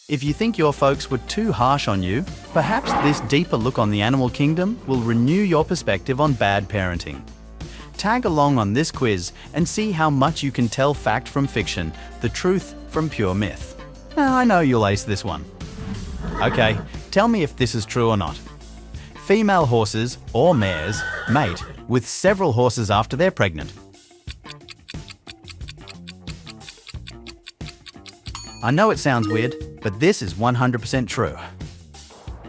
If you think your folks were too harsh on you, perhaps this deeper look on the animal kingdom will renew your perspective on bad parenting. Tag along on this quiz and see how much you can tell fact from fiction, the truth from pure myth. I know you'll ace this one. Okay, tell me if this is true or not. Female horses, or mares, mate with several horses after they're pregnant. I know it sounds weird, but this is 100% true.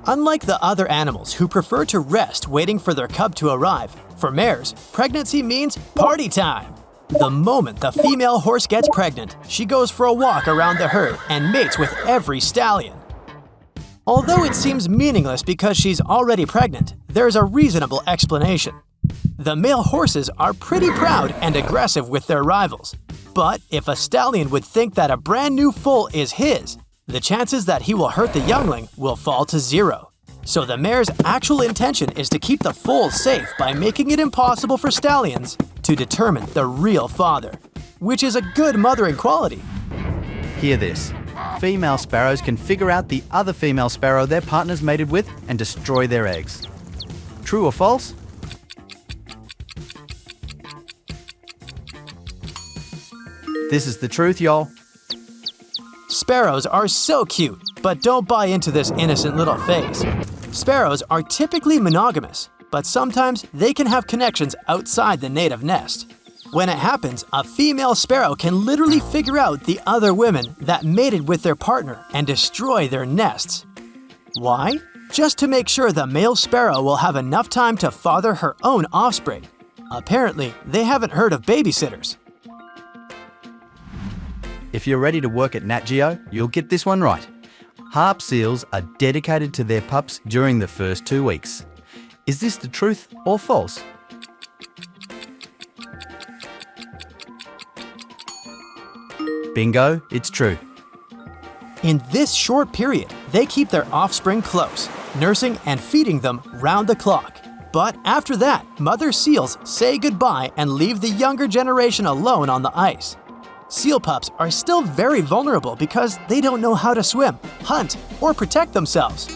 Unlike the other animals who prefer to rest waiting for their cub to arrive, for mares, pregnancy means party time. The moment the female horse gets pregnant, she goes for a walk around the herd and mates with every stallion. Although it seems meaningless because she's already pregnant, there's a reasonable explanation. The male horses are pretty proud and aggressive with their rivals. But if a stallion would think that a brand new foal is his, the chances that he will hurt the youngling will fall to zero. So the mare's actual intention is to keep the foal safe by making it impossible for stallions to determine the real father, which is a good mothering quality. Hear this. Female sparrows can figure out the other female sparrow their partner's mated with and destroy their eggs. True or false? This is the truth, y'all. Sparrows are so cute, but don't buy into this innocent little face. Sparrows are typically monogamous, but sometimes they can have connections outside the native nest. When it happens, a female sparrow can literally figure out the other women that mated with their partner and destroy their nests. Why? Just to make sure the male sparrow will have enough time to father her own offspring. Apparently, they haven't heard of babysitters. If you're ready to work at Nat Geo, you'll get this one right. Harp seals are dedicated to their pups during the first 2 weeks. Is this the truth or false? Bingo, it's true. In this short period, they keep their offspring close, nursing and feeding them round the clock. But after that, mother seals say goodbye and leave the younger generation alone on the ice. Seal pups are still very vulnerable because they don't know how to swim, hunt, or protect themselves.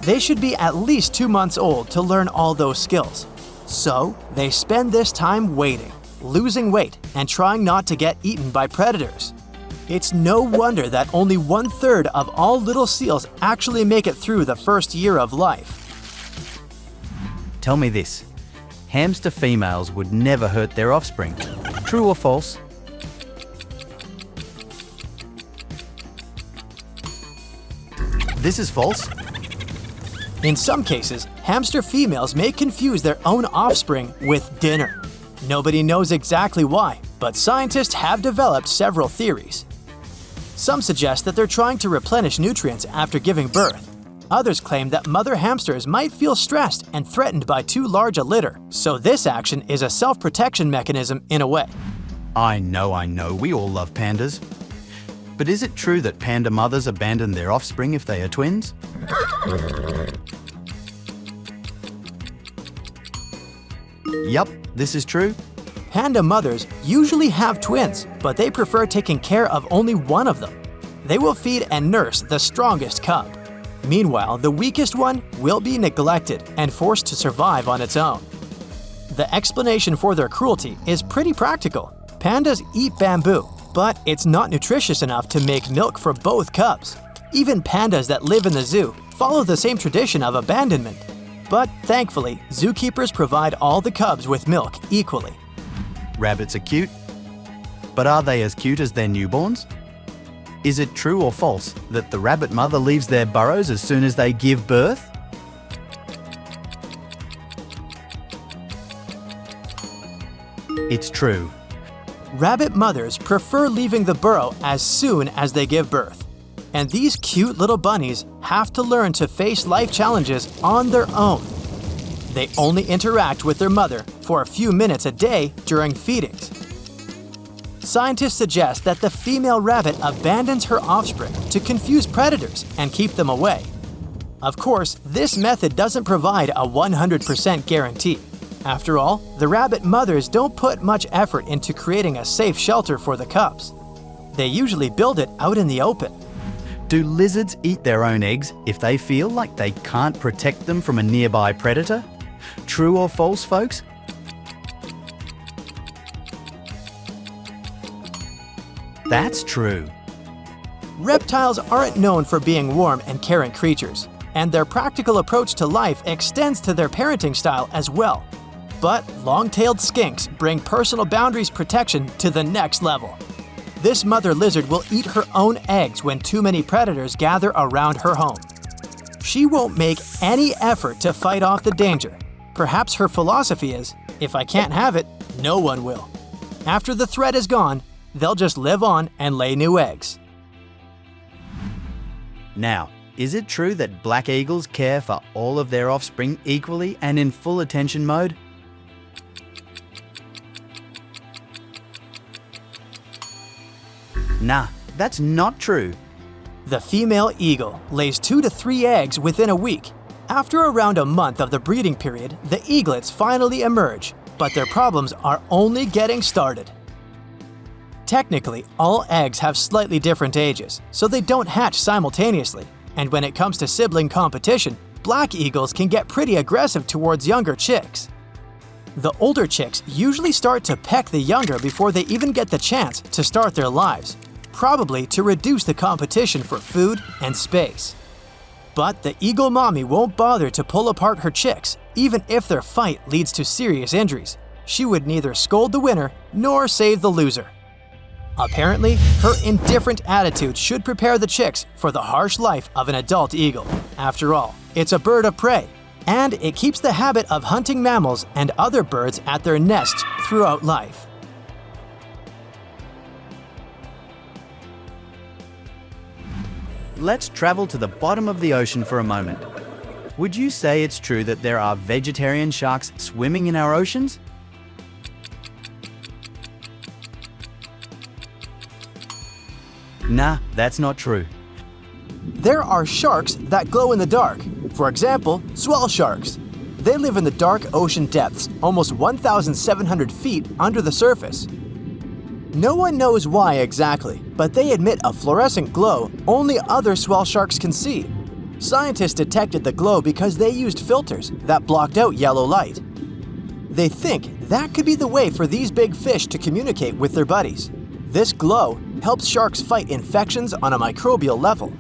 They should be at least 2 months old to learn all those skills. So, they spend this time waiting, losing weight, and trying not to get eaten by predators. It's no wonder that only 1/3 of all little seals actually make it through the first year of life. Tell me this. Hamster females would never hurt their offspring. True or false? This is false. In some cases, hamster females may confuse their own offspring with dinner. Nobody knows exactly why, but scientists have developed several theories. Some suggest that they're trying to replenish nutrients after giving birth. Others claim that mother hamsters might feel stressed and threatened by too large a litter, so this action is a self-protection mechanism in a way. I know, we all love pandas. But is it true that panda mothers abandon their offspring if they are twins? Yup, this is true. Panda mothers usually have twins, but they prefer taking care of only one of them. They will feed and nurse the strongest cub. Meanwhile, the weakest one will be neglected and forced to survive on its own. The explanation for their cruelty is pretty practical. Pandas eat bamboo, but it's not nutritious enough to make milk for both cubs. Even pandas that live in the zoo follow the same tradition of abandonment. But thankfully, zookeepers provide all the cubs with milk equally. Rabbits are cute, but are they as cute as their newborns? Is it true or false that the rabbit mother leaves their burrows as soon as they give birth? It's true. Rabbit mothers prefer leaving the burrow as soon as they give birth. And these cute little bunnies have to learn to face life challenges on their own. They only interact with their mother for a few minutes a day during feedings. Scientists suggest that the female rabbit abandons her offspring to confuse predators and keep them away. Of course, this method doesn't provide a 100% guarantee. After all, the rabbit mothers don't put much effort into creating a safe shelter for the cubs. They usually build it out in the open. Do lizards eat their own eggs if they feel like they can't protect them from a nearby predator? True or false, folks? That's true. Reptiles aren't known for being warm and caring creatures, and their practical approach to life extends to their parenting style as well. But long-tailed skinks bring personal boundaries protection to the next level. This mother lizard will eat her own eggs when too many predators gather around her home. She won't make any effort to fight off the danger. Perhaps her philosophy is, if I can't have it, no one will. After the threat is gone, they'll just live on and lay new eggs. Now, is it true that black eagles care for all of their offspring equally and in full attention mode? Nah, that's not true. The female eagle lays 2 to 3 eggs within a week. After around a month of the breeding period, the eaglets finally emerge, but their problems are only getting started. Technically, all eggs have slightly different ages, so they don't hatch simultaneously. And when it comes to sibling competition, black eagles can get pretty aggressive towards younger chicks. The older chicks usually start to peck the younger before they even get the chance to start their lives, probably to reduce the competition for food and space. But the eagle mommy won't bother to pull apart her chicks, even if their fight leads to serious injuries. She would neither scold the winner nor save the loser. Apparently, her indifferent attitude should prepare the chicks for the harsh life of an adult eagle. After all, it's a bird of prey, and it keeps the habit of hunting mammals and other birds at their nests throughout life. Let's travel to the bottom of the ocean for a moment. Would you say it's true that there are vegetarian sharks swimming in our oceans? Nah, that's not true. There are sharks that glow in the dark. For example, swell sharks. They live in the dark ocean depths, almost 1,700 feet under the surface. No one knows why exactly, but they emit a fluorescent glow only other swell sharks can see. Scientists detected the glow because they used filters that blocked out yellow light. They think that could be the way for these big fish to communicate with their buddies. This glow helps sharks fight infections on a microbial level.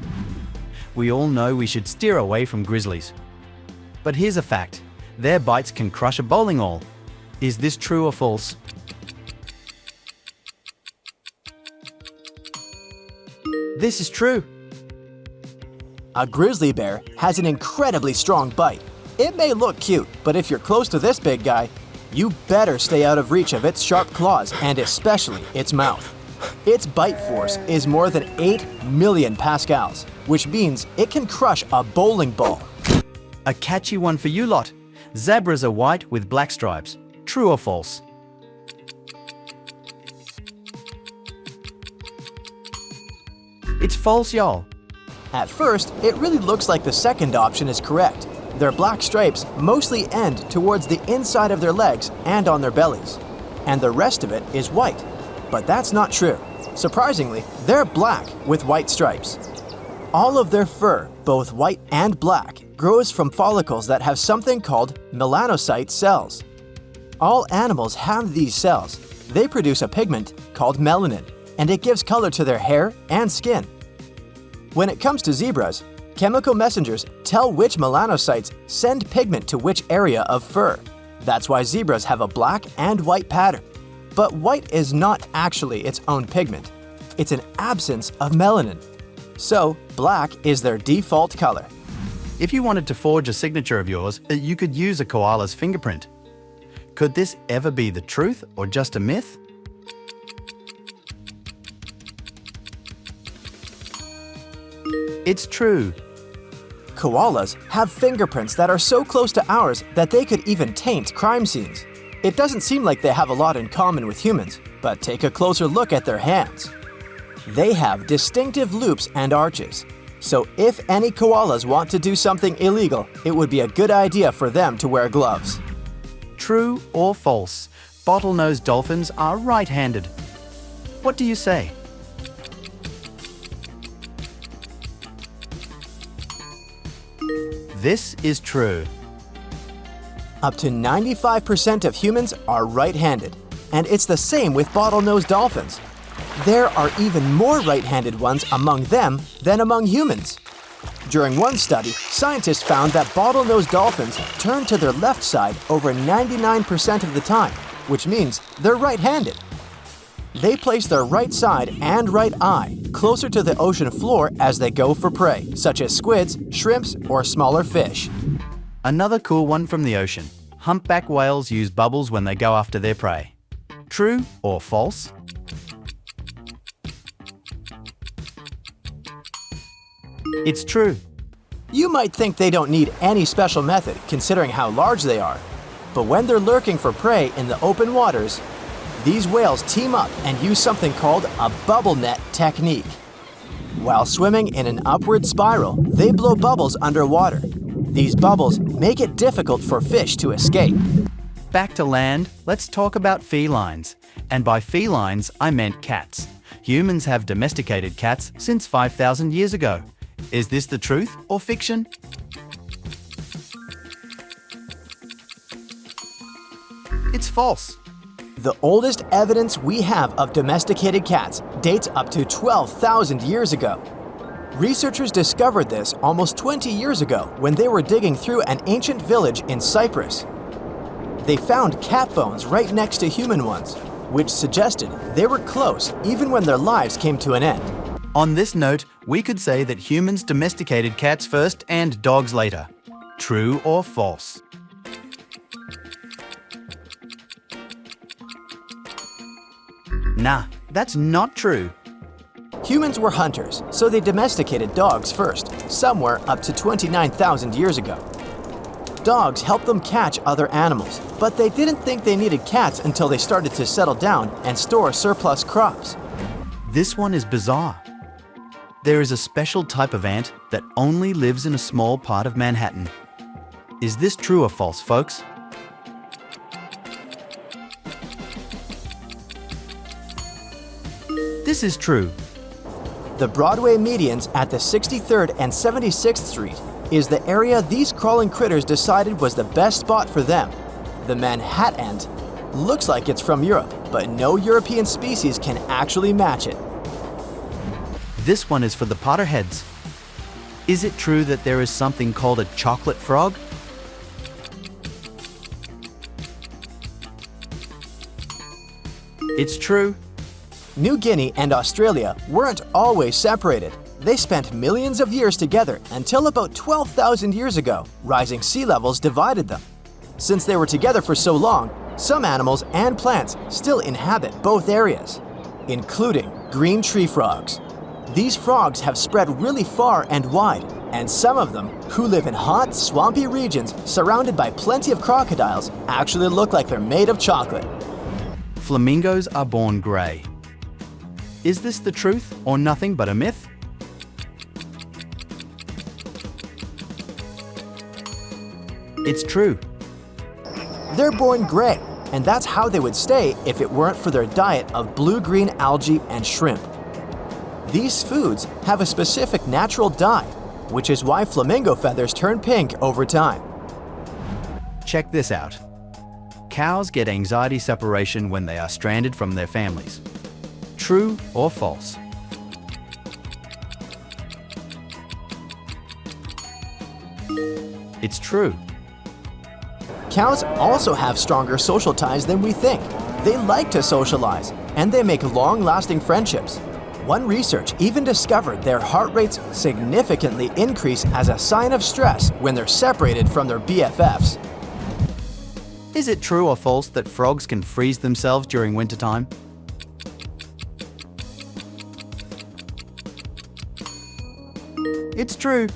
We all know we should steer away from grizzlies. But here's a fact. Their bites can crush a bowling ball. Is this true or false? This is true. A grizzly bear has an incredibly strong bite. It may look cute, but if you're close to this big guy, you better stay out of reach of its sharp claws and especially its mouth. Its bite force is more than 8 million pascals, which means it can crush a bowling ball. A catchy one for you lot. Zebras are white with black stripes. True or false? It's false, y'all. At first, it really looks like the second option is correct. Their black stripes mostly end towards the inside of their legs and on their bellies, and the rest of it is white. But that's not true. Surprisingly, they're black with white stripes. All of their fur, both white and black, grows from follicles that have something called melanocyte cells. All animals have these cells. They produce a pigment called melanin, and it gives color to their hair and skin. When it comes to zebras, chemical messengers tell which melanocytes send pigment to which area of fur. That's why zebras have a black and white pattern. But white is not actually its own pigment. It's an absence of melanin. So, black is their default color. If you wanted to forge a signature of yours, you could use a koala's fingerprint. Could this ever be the truth or just a myth? It's true. Koalas have fingerprints that are so close to ours that they could even taint crime scenes. It doesn't seem like they have a lot in common with humans, but take a closer look at their hands. They have distinctive loops and arches. So if any koalas want to do something illegal, it would be a good idea for them to wear gloves. True or false? Bottlenose dolphins are right-handed. What do you say? This is true. Up to 95% of humans are right-handed, and it's the same with bottlenose dolphins. There are even more right-handed ones among them than among humans. During one study, scientists found that bottlenose dolphins turn to their left side over 99% of the time, which means they're right-handed. They place their right side and right eye closer to the ocean floor as they go for prey, such as squids, shrimps, or smaller fish. Another cool one from the ocean. Humpback whales use bubbles when they go after their prey. True or false? It's true. You might think they don't need any special method considering how large they are, but when they're lurking for prey in the open waters, these whales team up and use something called a bubble net technique. While swimming in an upward spiral, they blow bubbles underwater. These bubbles make it difficult for fish to escape. Back to land, let's talk about felines. And by felines, I meant cats. Humans have domesticated cats since 5,000 years ago. Is this the truth or fiction? It's false. The oldest evidence we have of domesticated cats dates up to 12,000 years ago. Researchers discovered this almost 20 years ago when they were digging through an ancient village in Cyprus. They found cat bones right next to human ones, which suggested they were close even when their lives came to an end. On this note, we could say that humans domesticated cats first and dogs later. True or false? Nah, that's not true. Humans were hunters, so they domesticated dogs first, somewhere up to 29,000 years ago. Dogs helped them catch other animals, but they didn't think they needed cats until they started to settle down and store surplus crops. This one is bizarre. There is a special type of ant that only lives in a small part of Manhattan. Is this true or false, folks? This is true. The Broadway medians at the 63rd and 76th Street is the area these crawling critters decided was the best spot for them. The Manhattan ant looks like it's from Europe, but no European species can actually match it. This one is for the Potterheads. Is it true that there is something called a chocolate frog? It's true. New Guinea and Australia weren't always separated. They spent millions of years together until about 12,000 years ago, rising sea levels divided them. Since they were together for so long, some animals and plants still inhabit both areas, including green tree frogs. These frogs have spread really far and wide, and some of them, who live in hot, swampy regions surrounded by plenty of crocodiles, actually look like they're made of chocolate. Flamingos are born grey. Is this the truth or nothing but a myth? It's true. They're born gray, and that's how they would stay if it weren't for their diet of blue-green algae and shrimp. These foods have a specific natural dye, which is why flamingo feathers turn pink over time. Check this out. Cows get anxiety separation when they are stranded from their families. True or false? It's true. Cows also have stronger social ties than we think. They like to socialize, and they make long-lasting friendships. One research even discovered their heart rates significantly increase as a sign of stress when they're separated from their BFFs. Is it true or false that frogs can freeze themselves during wintertime? It's true.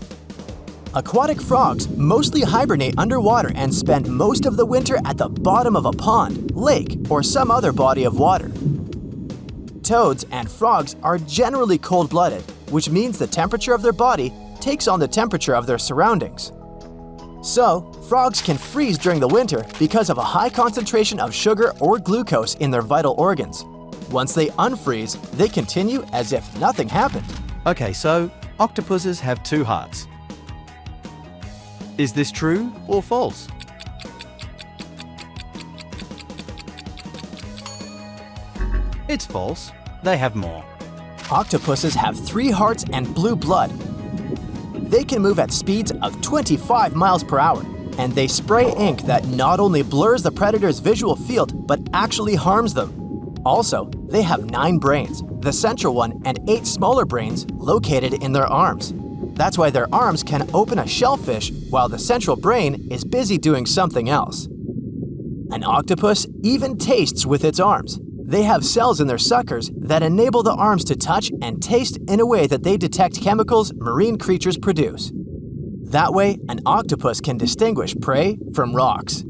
Aquatic frogs mostly hibernate underwater and spend most of the winter at the bottom of a pond, lake, or some other body of water. Toads and frogs are generally cold-blooded, which means the temperature of their body takes on the temperature of their surroundings. So, frogs can freeze during the winter because of a high concentration of sugar or glucose in their vital organs. Once they unfreeze, they continue as if nothing happened. Okay, so octopuses have two hearts. Is this true or false? It's false. They have more. Octopuses have 3 hearts and blue blood. They can move at speeds of 25 miles per hour, and they spray ink that not only blurs the predator's visual field, but actually harms them. Also, they have 9 brains, the central one and 8 smaller brains located in their arms. That's why their arms can open a shellfish while the central brain is busy doing something else. An octopus even tastes with its arms. They have cells in their suckers that enable the arms to touch and taste in a way that they detect chemicals marine creatures produce. That way, an octopus can distinguish prey from rocks.